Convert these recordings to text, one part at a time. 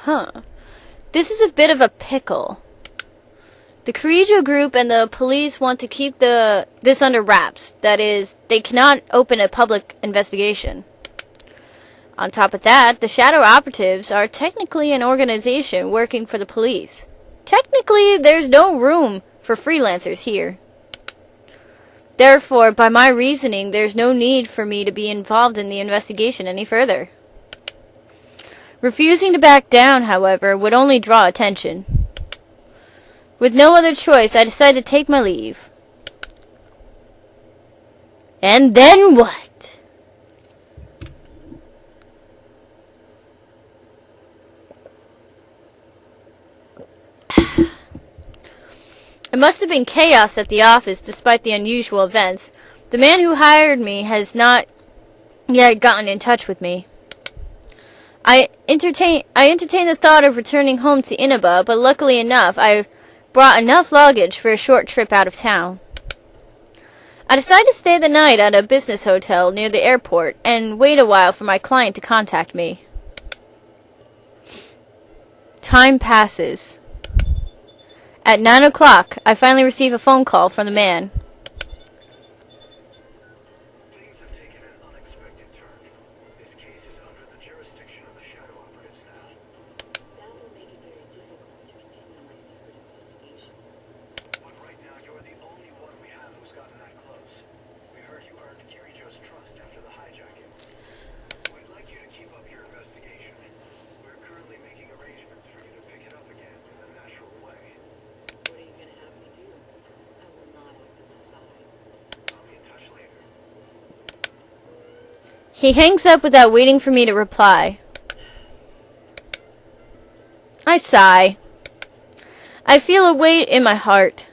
Huh. This is a bit of a pickle. The Kirijo group and the police want to keep this under wraps. That is, they cannot open a public investigation. On top of that, the Shadow Operatives are technically an organization working for the police. Technically, there's no room for freelancers here. Therefore, by my reasoning, there's no need for me to be involved in the investigation any further. Refusing to back down, however, would only draw attention. With no other choice, I decided to take my leave. And then what? It must have been chaos at the office despite the unusual events. The man who hired me has not yet gotten in touch with me. I entertained the thought of returning home to Inaba, but luckily enough, I brought enough luggage for a short trip out of town. I decided to stay the night at a business hotel near the airport and wait a while for my client to contact me. Time passes. At 9 o'clock, I finally receive a phone call from the man. Things have taken an unexpected turn. This case is under the jurisdiction of the Shadow Operatives now. That will make it very difficult to continue my secret investigation. But right now, you're the only one we have who's gotten that close. We heard you earned Kirijo's trust after the hijacking. We'd like you to keep up your investigation. We're currently making arrangements for you to pick it up again in the natural way. What are you going to have me do? I will not act as a spy. I'll be in touch later. He hangs up without waiting for me to reply. I sigh. I feel a weight in my heart.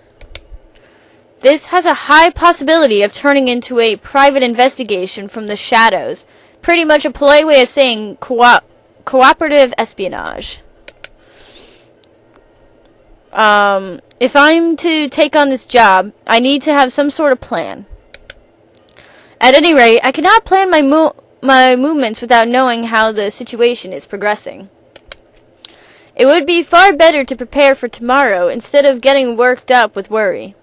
This has a high possibility of turning into a private investigation from the shadows. Pretty much a polite way of saying cooperative espionage. If I'm to take on this job, I need to have some sort of plan. At any rate, I cannot plan my movements without knowing how the situation is progressing. It would be far better to prepare for tomorrow instead of getting worked up with worry.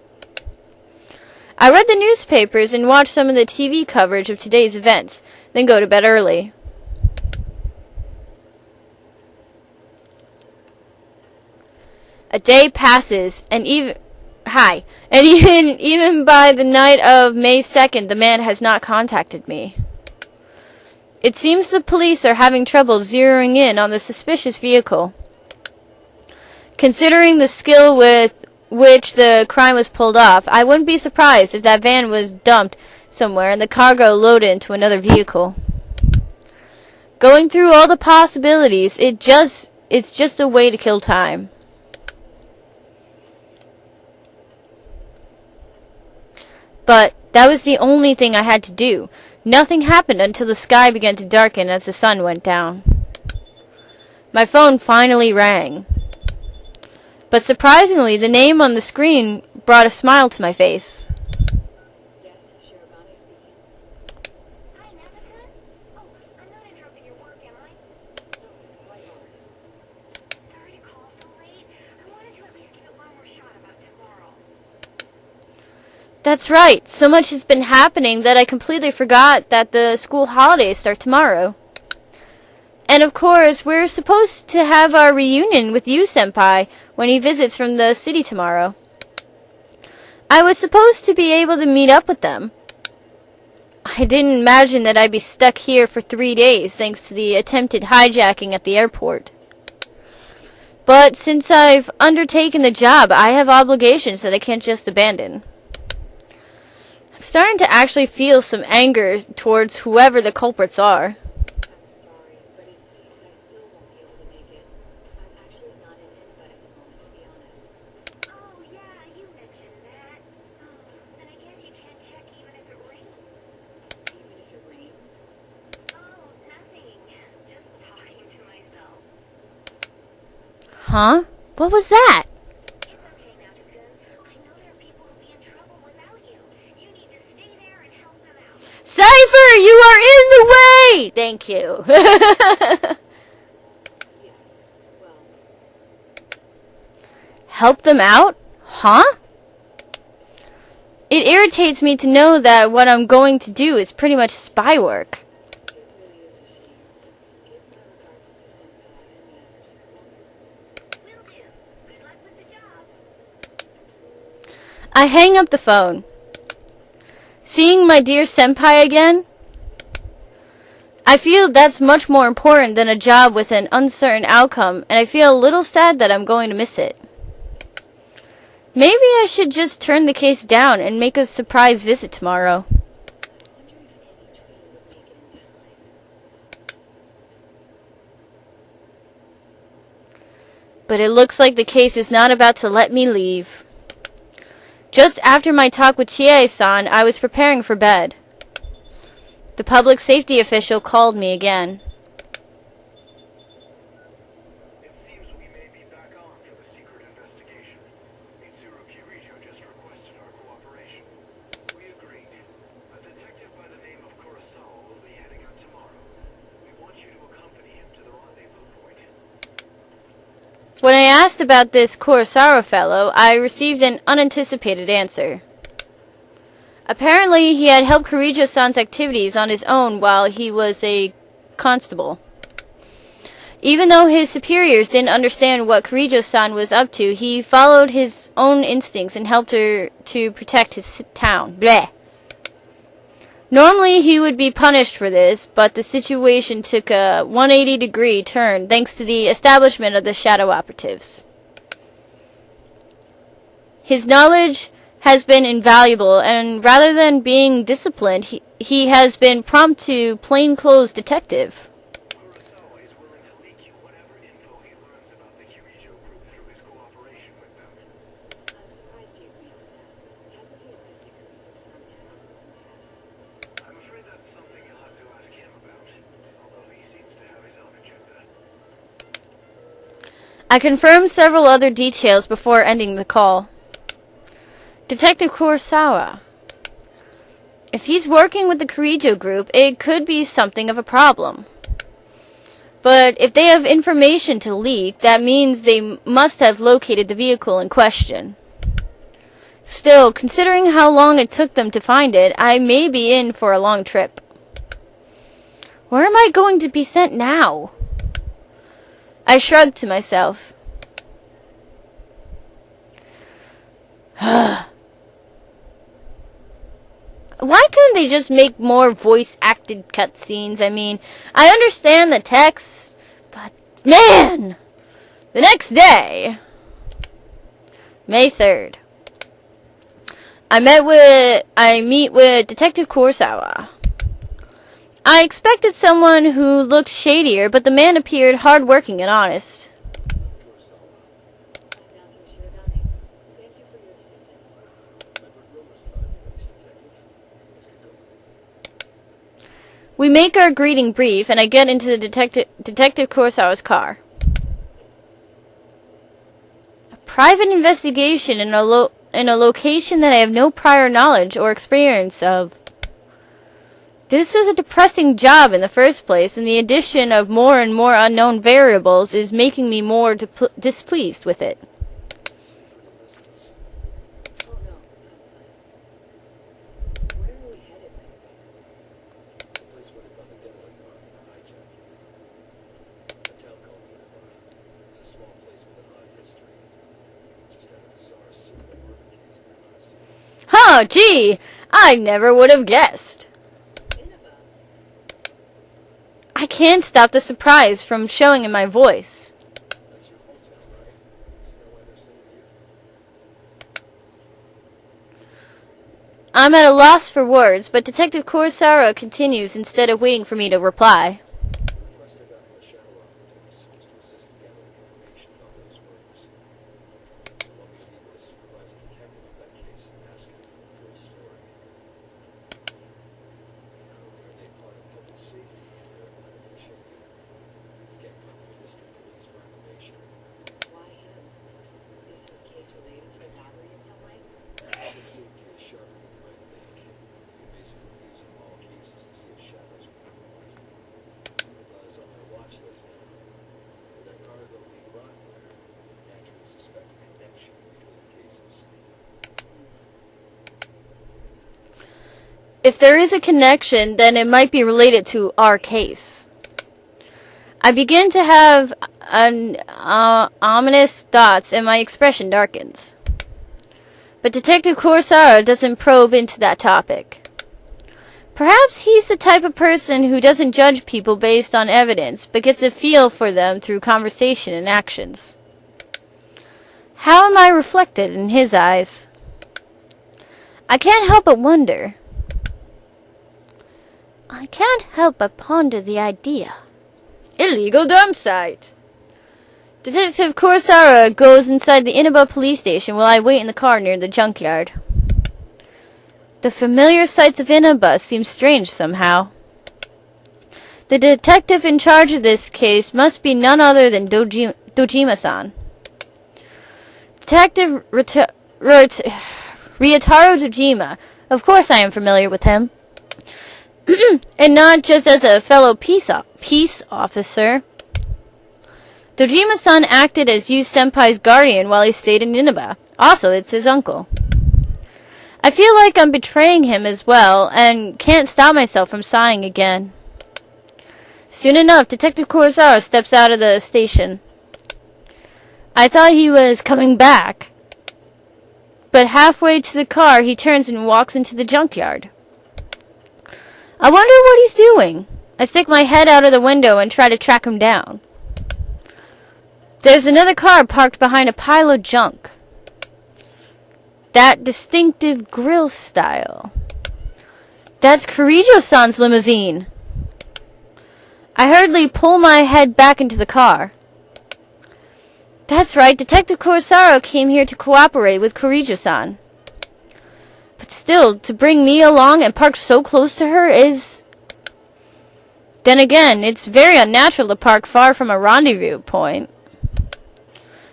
I read the newspapers and watched some of the TV coverage of today's events, then go to bed early. A day passes, and even by the night of May 2nd, the man has not contacted me. It seems the police are having trouble zeroing in on the suspicious vehicle. Considering the skill with which the crime was pulled off, I wouldn't be surprised if that van was dumped somewhere and the cargo loaded into another vehicle. Going through all the possibilities, it's just a way to kill time. But that was the only thing I had to do. Nothing happened until the sky began to darken as the sun went down. My phone finally rang. But surprisingly, the name on the screen brought a smile to my face. Yes, Shirogane speaking. Hi, Naoto. Oh, I'm not interrupting your work, am I? No, it's quite alright. Sorry to call so late. I wanted to at least give it one more shot about tomorrow. That's right. So much has been happening that I completely forgot that the school holidays start tomorrow. And of course, we're supposed to have our reunion with you, Senpai, when he visits from the city tomorrow. I was supposed to be able to meet up with them. I didn't imagine that I'd be stuck here for 3 days thanks to the attempted hijacking at the airport. But since I've undertaken the job, I have obligations that I can't just abandon. I'm starting to actually feel some anger towards whoever the culprits are. I'm sorry, but it seems I still won't be able to make it. I'm actually not in Inaba at the moment, to be honest. Oh, yeah, you mentioned that. Oh, then I guess you can't check even if it rains. Even if it rains? Oh, nothing. Just talking to myself. Huh? What was that? It's okay, Naoto-kun. I know there are people who'll be in trouble without you. You need to stay there and help them out. Cypher, you are in the way! Thank you. Yes. Help them out? Huh? It irritates me to know that what I'm going to do is pretty much spy work. It really is a shame. Give my regards to Senpai and the others, won't you? Will do. Good luck with the job. I hang up the phone. Seeing my dear senpai again? I feel that's much more important than a job with an uncertain outcome, and I feel a little sad that I'm going to miss it. Maybe I should just turn the case down and make a surprise visit tomorrow. I wonder if any train would make it in time. But it looks like the case is not about to let me leave. Just after my talk with Chie-san, I was preparing for bed. The public safety official called me again. It seems we may be back on for the secret investigation. Mitsuru Kirijo just requested our cooperation. We agreed. A detective by the name of Kurosawa will be heading out tomorrow. We want you to accompany him to the rendezvous point. When I asked about this Kurosawa fellow, I received an unanticipated answer. Apparently, he had helped Kirijo-san's activities on his own while he was a constable. Even though his superiors didn't understand what Kirijo-san was up to, he followed his own instincts and helped her to protect his town. Bleh. Normally, he would be punished for this, but the situation took a 180-degree turn thanks to the establishment of the Shadow Operatives. His knowledge has been invaluable, and rather than being disciplined, he has been prompt to plainclothes detective. Kurosawa is willing to leak you whatever info he learns about the Kirijo group through his cooperation with them. I'm surprised he agreed to that. Hasn't he assisted Kirijo-san ever in the past? I'm afraid that's something you'll have to ask him about, although he seems to have his own agenda. I confirmed several other details before ending the call. Detective Kurosawa. If he's working with the Kirijo group, it could be something of a problem. But if they have information to leak, that means they must have located the vehicle in question. Still, considering how long it took them to find it, I may be in for a long trip. Where am I going to be sent now? I shrugged to myself. Why couldn't they just make more voice-acted cutscenes? I mean, I understand the text, but man! The next day, May 3rd, I meet with Detective Kurosawa. I expected someone who looked shadier, but the man appeared hard-working and honest. I'm Naoto Shirogane. Thank you for your assistance. We make our greeting brief, and I get into the Detective Kurosawa's car. A private investigation in a location that I have no prior knowledge or experience of. This is a depressing job in the first place, and the addition of more and more unknown variables is making me more displeased with it. Oh no, I'm fine. Where are we headed, by the way? The place where they found the getaway car from the hijacking. A town called Inaba. It's a small place with an odd history. Just had a bizarre serial murder case there last year. Oh, gee! I never would have guessed. Inaba. I can't stop the surprise from showing in my voice. That's your hometown, right? Isn't that why they're sending you? I'm at a loss for words, but Detective Kurosawa continues instead of waiting for me to reply. The request I got from the Shadow Operatives was to assist in gathering information about those murders. They want me to meet with a supervising detective of that case and ask him for the full story. Earlier, they part of public safety and they're not in good shape either. You can't come to the district police for information. Why him? Is his case related to the robbery in some way? Public safety is sharper than you might think. We basically use all cases to see if Shadow's were involved. If there is a connection, then it might be related to our case. I begin to have ominous thoughts and my expression darkens. But Detective Kurosawa doesn't probe into that topic. Perhaps he's the type of person who doesn't judge people based on evidence, but gets a feel for them through conversation and actions. How am I reflected in his eyes? I can't help but wonder. I can't help but ponder the idea. Illegal dump site. Detective Kurosawa goes inside the Inaba police station while I wait in the car near the junkyard. The familiar sights of Inaba seem strange somehow. The detective in charge of this case must be none other than Dojima-san. Detective Ryotaro Dojima. Of course I am familiar with him. And not just as a fellow peace officer. Dojima-san acted as Yu Senpai's guardian while he stayed in Inaba. Also, it's his uncle. I feel like I'm betraying him as well, and can't stop myself from sighing again. Soon enough, Detective Kurosawa steps out of the station. I thought he was coming back. But halfway to the car, he turns and walks into the junkyard. I wonder what he's doing. I stick my head out of the window and try to track him down. There's another car parked behind a pile of junk. That distinctive grill style. That's Kirijo-san's limousine. I hurriedly pull my head back into the car. That's right, Detective Kurosawa came here to cooperate with Kirijo-san. But still, to bring me along and park so close to her is... Then again, it's very unnatural to park far from a rendezvous point.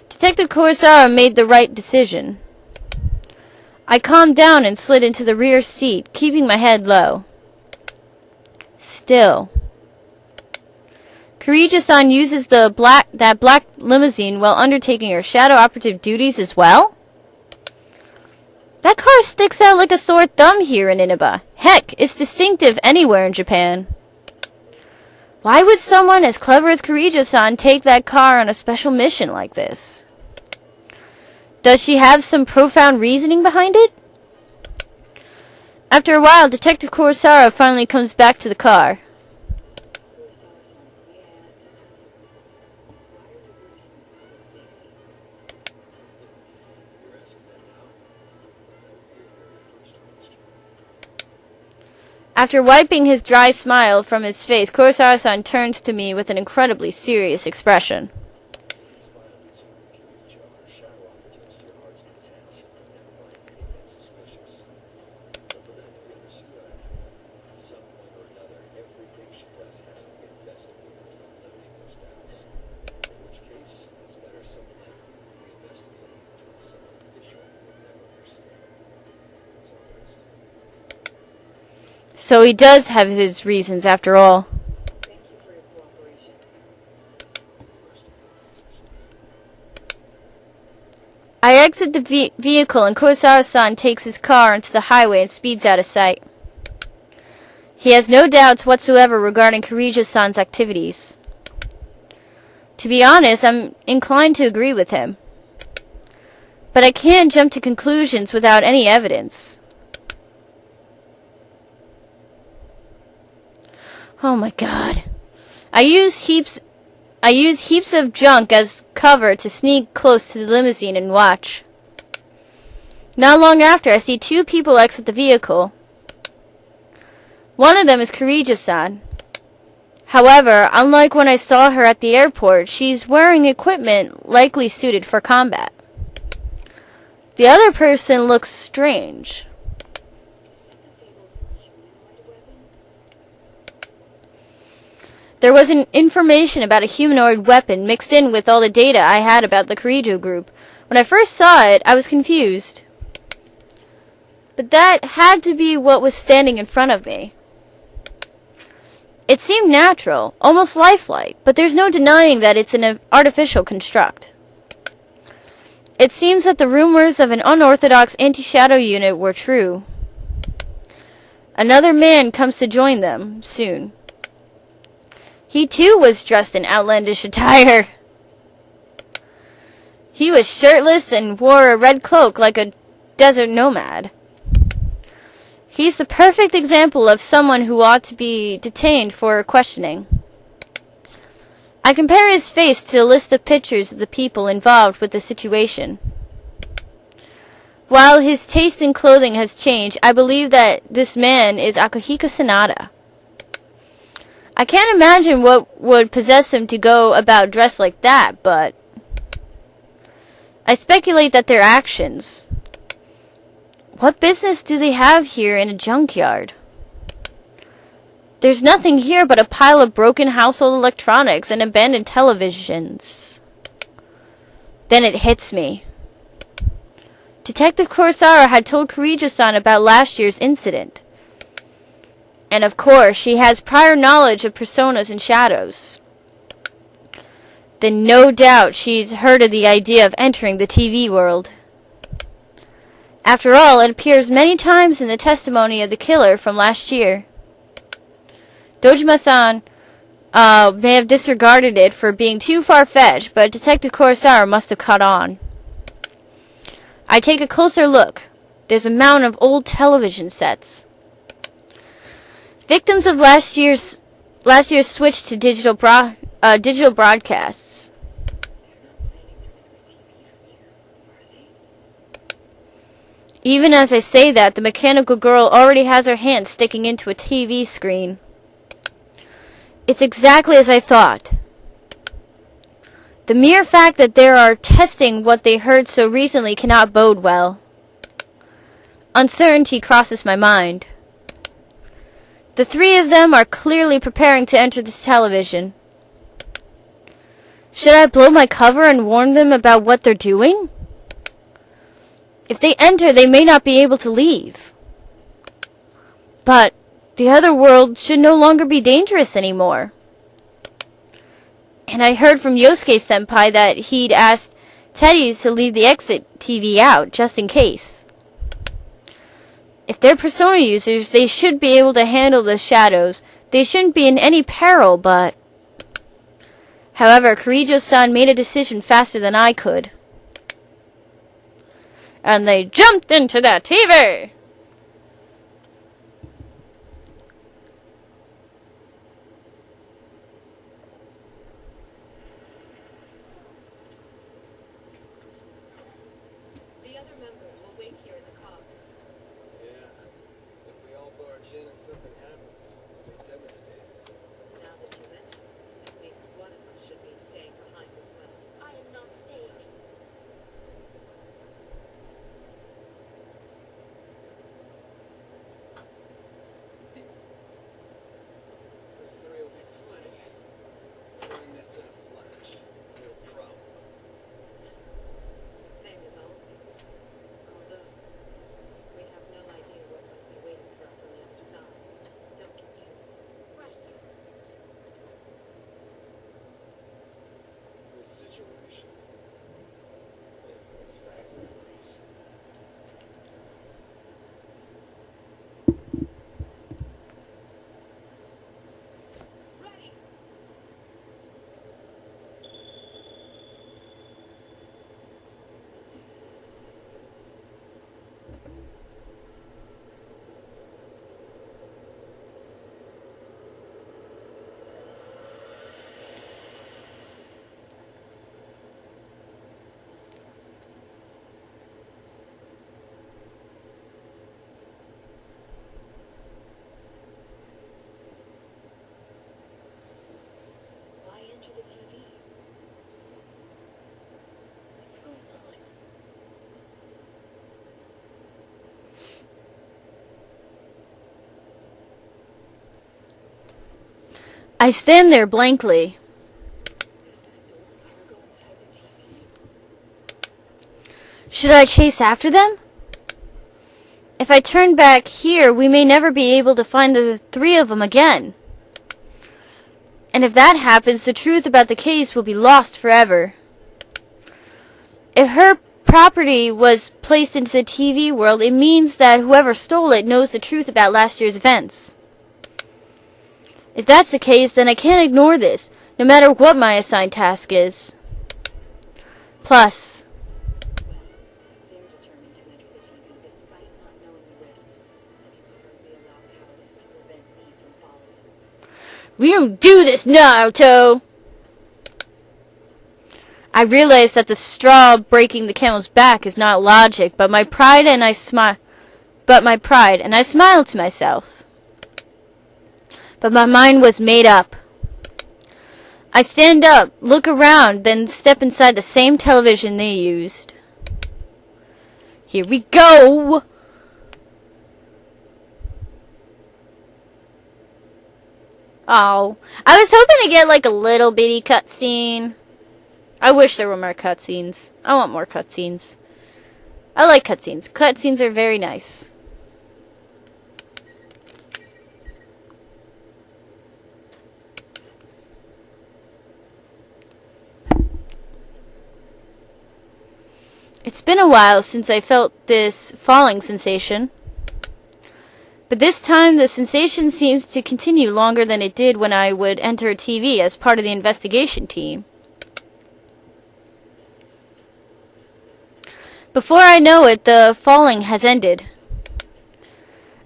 Detective Kurosawa made the right decision. I calmed down and slid into the rear seat, keeping my head low. Still. Kirijo-san uses that black limousine while undertaking her Shadow Operative duties as well? That car sticks out like a sore thumb here in Inaba. Heck, it's distinctive anywhere in Japan. Why would someone as clever as Kirijo-san take that car on a special mission like this? Does she have some profound reasoning behind it? After a while, Detective Kurosawa finally comes back to the car. Kurosawa-san, may I ask you something? Why are you working in public safety? You're asking that now? That would be your very first question. After wiping his dry smile from his face, Kurosawa-san turns to me with an incredibly serious expression. Inspire Mitsuru Kirijo, our Shadow Operatives, to your heart's content. Never find anything suspicious. But for that to be understood, at some point or another, everything she does has to be investigated to eliminate those doubts. In which case, it's better someone like you investigating than some official who will never understand. That's all there is to it. So he does have his reasons after all. Thank you for your cooperation. The rest of the things. I exit the vehicle and Kurosawa-san takes his car onto the highway and speeds out of sight. He has no doubts whatsoever regarding Kirijo-san's activities. To be honest, I'm inclined to agree with him. But I can't jump to conclusions without any evidence. Oh my god. I use heaps of junk as cover to sneak close to the limousine and watch. Not long after, I see two people exit the vehicle. One of them is Kirijo-san. However, unlike when I saw her at the airport, she's wearing equipment likely suited for combat. The other person looks strange. Is that the fabled humanoid weapon? There was an information about a humanoid weapon mixed in with all the data I had about the Kirijo group. When I first saw it, I was confused. But that had to be what was standing in front of me. It seemed natural, almost lifelike, but there's no denying that it's an artificial construct. It seems that the rumors of an unorthodox anti-shadow unit were true. Another man comes to join them soon. He too was dressed in outlandish attire. He was shirtless and wore a red cloak like a desert nomad. He's the perfect example of someone who ought to be detained for questioning. I compare his face to a list of pictures of the people involved with the situation. While his taste in clothing has changed, I believe that this man is Akihiko Sanada. I can't imagine what would possess him to go about dressed like that, but I speculate that their actions. What business do they have here in a junkyard? There's nothing here but a pile of broken household electronics and abandoned televisions. Then it hits me. Detective Kurosawa had told Kirijo-san about last year's incident. And of course, she has prior knowledge of personas and shadows. Then no doubt she's heard of the idea of entering the TV world. After all, it appears many times in the testimony of the killer from last year. Dojima-san may have disregarded it for being too far-fetched, but Detective Kurosawa must have caught on. I take a closer look. There's a mountain of old television sets. Victims of last year's switch to digital broadcasts. Even as I say that, the mechanical girl already has her hand sticking into a TV screen. It's exactly as I thought. The mere fact that they are testing what they heard so recently cannot bode well. Uncertainty crosses my mind. The three of them are clearly preparing to enter the television. Should I blow my cover and warn them about what they're doing? If they enter, they may not be able to leave. But the other world should no longer be dangerous anymore. And I heard from Yosuke-senpai that he'd asked Teddy to leave the exit TV out, just in case. If they're persona users, they should be able to handle the shadows. They shouldn't be in any peril, but... However, Kirijo-san made a decision faster than I could. And they jumped into that TV! The other members will wait here in the car. Yeah. If we all barge in and something happens, we'll be devastated. Now that you mention it, at least one of us should be staying behind as well. I am not staying. Us three will be plenty. Doing this in a flash. No problem. The same as always. Although, we have no idea what might be waiting for us on the other side. Don't get curious. Right. This situation. It brings back memories. Ready! Why enter the TV? What's going on? I stand there blankly. Is the stolen cargo inside the TV? Should I chase after them? If I turn back here, we may never be able to find the three of them again. And if that happens, the truth about the case will be lost forever. If her property was placed into the TV world, it means that whoever stole it knows the truth about last year's events. If that's the case, then I can't ignore this, no matter what my assigned task is. Plus, They're determined to enter the TV despite not knowing the risks. I can hardly allow cowardice to prevent me from following. we don't do this, Naoto! I realize that the straw breaking the camel's back is not logic, but my pride, and I smile to myself. But my mind was made up. I stand up, look around, then step inside the same television they used. Here we go! Oh, I was hoping to get like a little bitty cutscene. I wish there were more cutscenes. I want more cutscenes. I like cutscenes. Cutscenes are very nice. It's been a while since I felt this falling sensation. But this time the sensation seems to continue longer than it did when I would enter a TV as part of the investigation team. Before I know it, the falling has ended.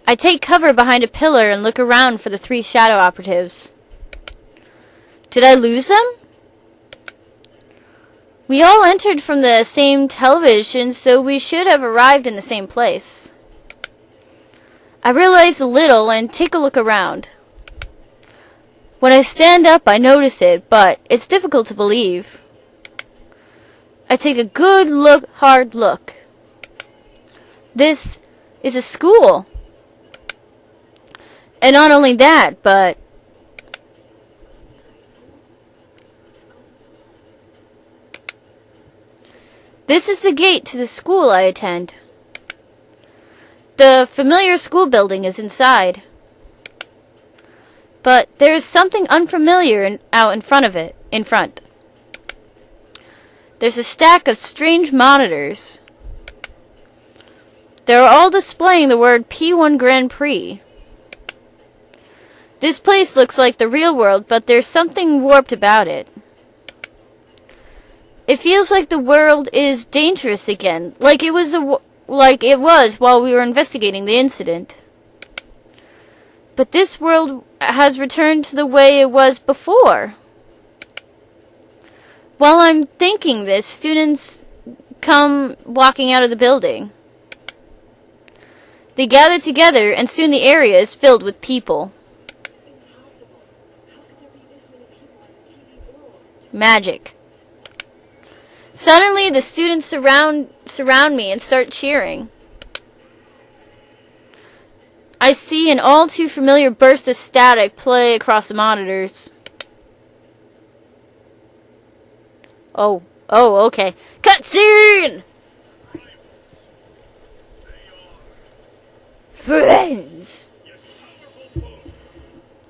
I take cover behind a pillar and look around for the 3 Shadow Operatives. Did I lose them? We all entered from the same television, so we should have arrived in the same place. I realize a little and take a look around. When I stand up, I notice it, but it's difficult to believe. I take a good look, hard look. This is a school. And not only that, but this is the gate to the school I attend. The familiar school building is inside. But there is something unfamiliar out in front of it. There's a stack of strange monitors. They're all displaying the word P1 Grand Prix. This place looks like the real world, but there's something warped about it. It feels like the world is dangerous again, like it was while we were investigating the incident. But this world has returned to the way it was before. While I'm thinking this, students come walking out of the building. They gather together, and soon the area is filled with people. Impossible. How could there be this many people in the TV world? Magic. Suddenly, the students surround me and start cheering. I see an all too familiar burst of static play across the monitors. Oh, okay. Cutscene! Friends!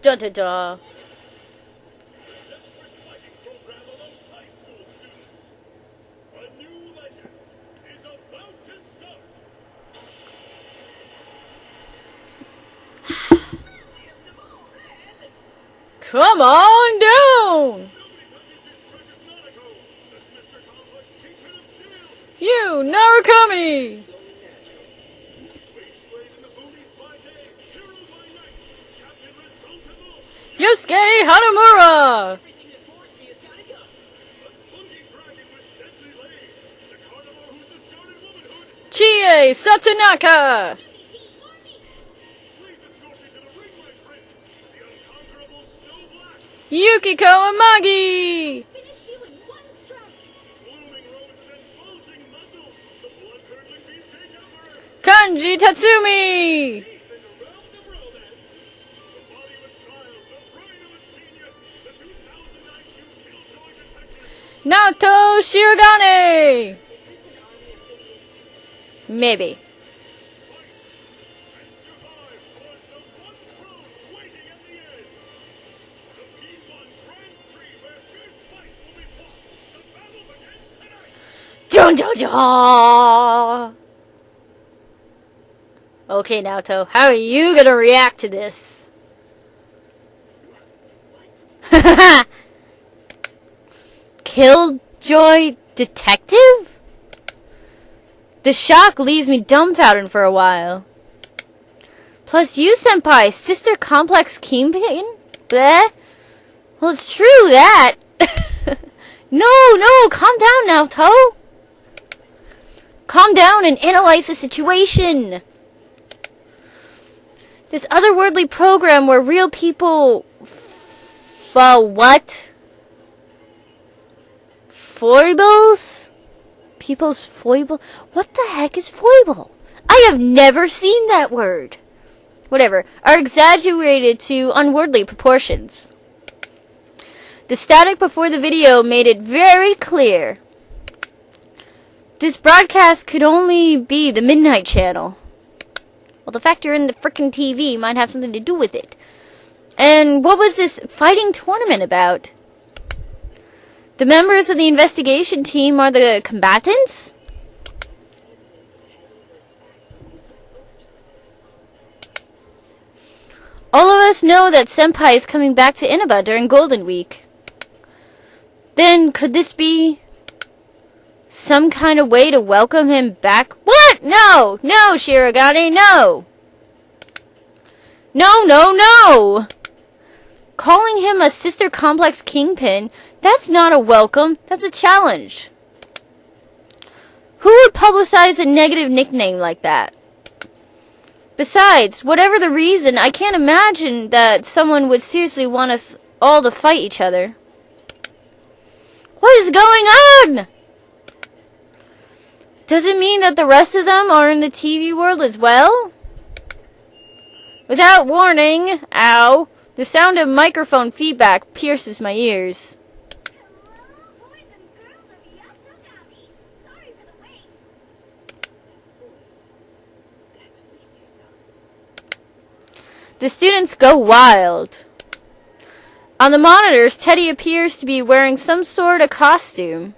Dun dun dun. Desperate fighting program amongst high school students. A new legend is about to start. Come on down! Nobody touches this precious Naruto, the sister complex kingpin of steel. You Narukami! Wage slave in the boonies by day, hero by night. Captain Result and all. Yosuke Hanamura! Everything that bores me has gotta go. A spunky dragon with deadly legs. The carnivore who's discarded womanhood. Chie Satonaka! Please escort me to the ring, my prince. The unconquerable Snow Black. Yukiko Amagi! Finish you in one strike. Blooming roses and bulging muscles. The blood-curdling beefcake emperor. Kanji Tatsumi! Deep in the realms of romance. The body of a child, the brain of a genius. The 2000 IQ killjoy detective. Naoto Shirogane! Is this an army of idiots? Maybe. And survive towards the one throne waiting at the end. The P1 Grand Prix where fierce fights will be fought. The battle begins tonight. Dun Dun dun dun! Okay, Naoto, how are you gonna react to this? Killjoy Detective? The shock leaves me dumbfounded for a while. Plus you, Senpai, sister complex kingpin? Bleh? Well, it's true that. No, calm down, Naoto. Calm down and analyze the situation. This otherworldly program where real people... what? Foibles? People's foible? What the heck is foible? I have never seen that word. Whatever. Are exaggerated to unworldly proportions. The static before the video made it very clear. This broadcast could only be the Midnight Channel. Well, the fact you're in the frickin' TV might have something to do with it. And what was this fighting tournament about? The members of the investigation team are the combatants? All of us know that Senpai is coming back to Inaba during Golden Week. Then, could this be some kind of way to welcome him back? What? No, Shirogane, no. No. Calling him a sister complex kingpin, that's not a welcome, that's a challenge. Who would publicize a negative nickname like that? Besides, whatever the reason, I can't imagine that someone would seriously want us all to fight each other. What is going on? Does it mean that the rest of them are in the TV world as well? Without warning, ow, the sound of microphone feedback pierces my ears. Hello, boys and girls of Yasogami. Sorry for the wait. That's Reese-san. The students go wild. On the monitors, Teddy appears to be wearing some sort of costume.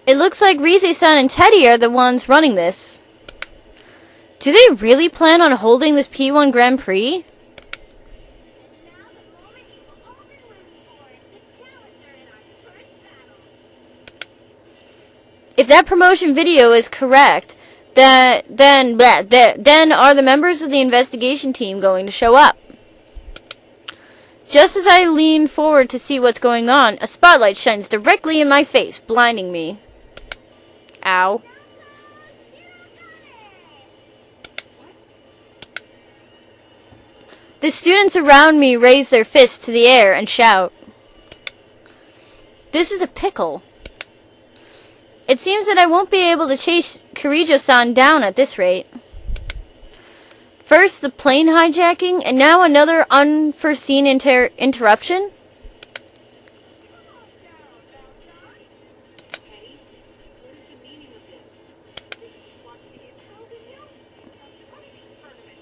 It looks like Rize-san and Teddy are the ones running this. Do they really plan on holding this P1 Grand Prix? Now the moment you've all been waiting for, the challenger in our first battle. If that promotion video is correct, then are the members of the investigation team going to show up? Just as I lean forward to see what's going on, a spotlight shines directly in my face, blinding me. Ow. The students around me raise their fists to the air and shout. This is a pickle. It seems that I won't be able to chase Kirijo-san down at this rate. First the plane hijacking, and now another unforeseen interruption? Teddy, what is the meaning of this? Watch the intro video. It's a fighting tournament.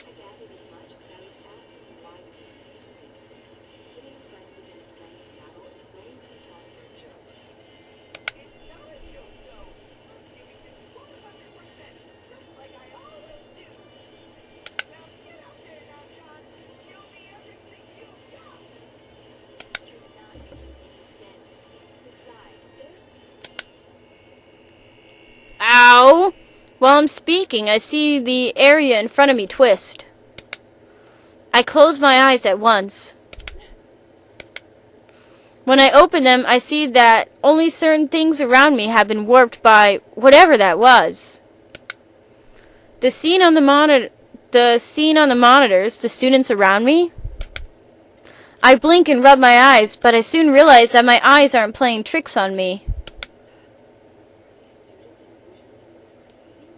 I gathered as much, but I was asking why the games are doing. Putting friend against friend in battle is way too far for a joke. It's not a joke, though. I'm giving this 100%, just like I always do. Now get out there now, John. Show me everything you've got. You're not making any sense. Besides, there's... Ow! While I'm speaking, I see the area in front of me twist. I close my eyes at once. When I open them, I see that only certain things around me have been warped by whatever that was. The scene on the monitors, the students around me. I blink and rub my eyes, but I soon realize that my eyes aren't playing tricks on me. These students and illusion symbols creating?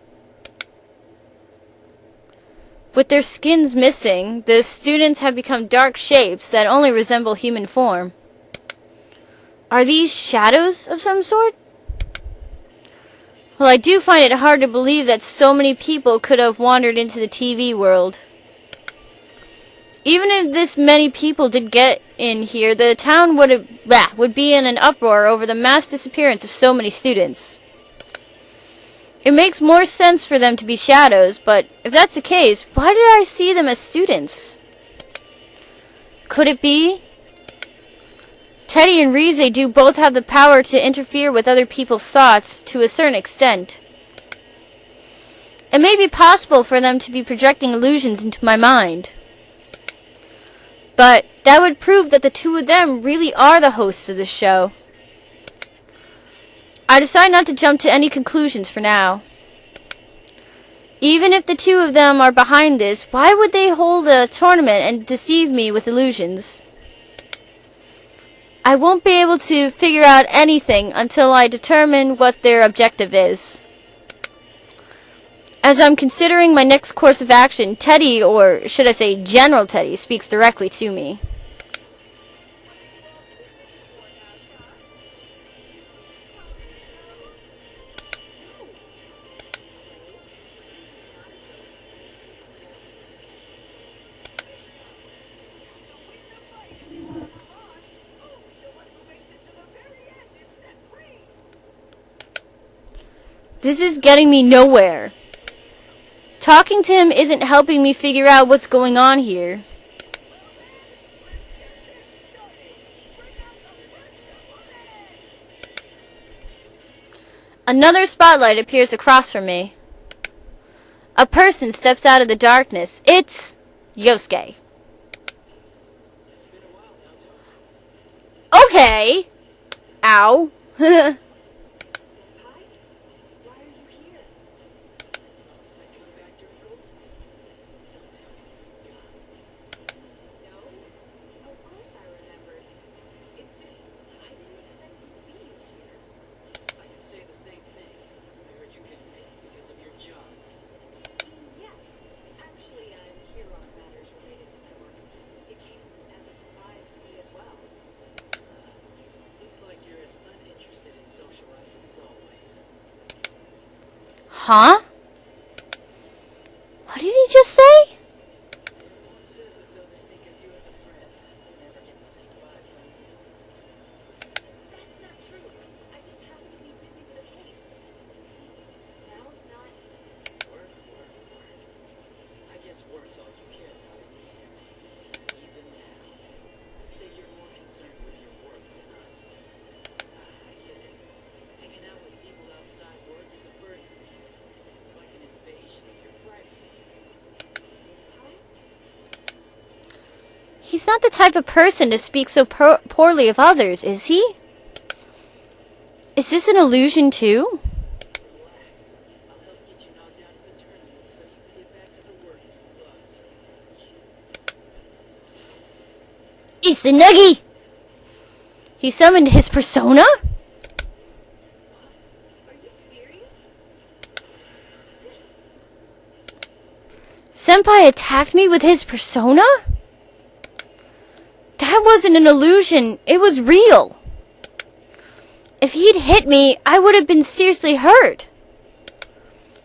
With their skins missing, the students have become dark shapes that only resemble human form. Are these shadows of some sort? Well, I do find it hard to believe that so many people could have wandered into the TV world. Even if this many people did get in here, the town would be in an uproar over the mass disappearance of so many students. It makes more sense for them to be shadows, but if that's the case, why did I see them as students? Could it be? Teddy and Rize do both have the power to interfere with other people's thoughts to a certain extent. It may be possible for them to be projecting illusions into my mind. But that would prove that the two of them really are the hosts of this show. I decide not to jump to any conclusions for now. Even if the two of them are behind this, why would they hold a tournament and deceive me with illusions? I won't be able to figure out anything until I determine what their objective is. As I'm considering my next course of action, Teddy, or should I say General Teddy, speaks directly to me. This is getting me nowhere. Talking to him isn't helping me figure out what's going on here. Another spotlight appears across from me. A person steps out of the darkness. It's Yosuke. Okay. Ow. Senpai? Why are you here? Promised I'd come back during Golden Week. Don't tell me you forgot. No? Of course I remembered. It's just, I didn't expect to see you here. I could say the same thing. I heard you couldn't make it because of your job. Yes. Actually, I'm here on matters related to my work. It came as a surprise to me as well. Looks like you're as uninterested in socializing as always. Huh? What did he just say? Everyone says that though they think of you as a friend, they never get the same vibe from you. That's not true. I just happen to be busy with a case. Now's not... Work. I guess work's all you care about in here. Even now. I'd say you're more concerned with your work than us. I get it. Hanging out with people outside work is a burden for you. It's like an invasion of your privacy. Senpai? He's not the type of person to speak so poorly of others, is he? Is this an illusion too? Relax. I'll help get you knocked out of the tournament so you can get back to the work you love so much. Izanagi! He summoned his persona? Are you serious? Senpai attacked me with his persona? That wasn't an illusion, it was real. If he'd hit me, I would have been seriously hurt.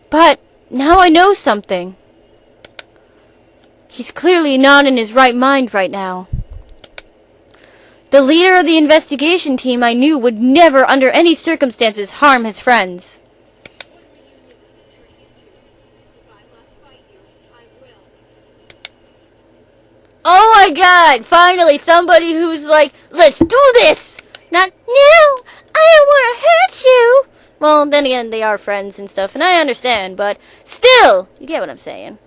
But now I know something. He's clearly not in his right mind right now. The leader of the investigation team I knew would never under any circumstances harm his friends. What reunion this is turning into. If I must fight you, I will. Oh my god, finally somebody who's like, let's do this! Not, no, I don't want to hurt you! Well, then again, they are friends and stuff, and I understand, but still, you get what I'm saying.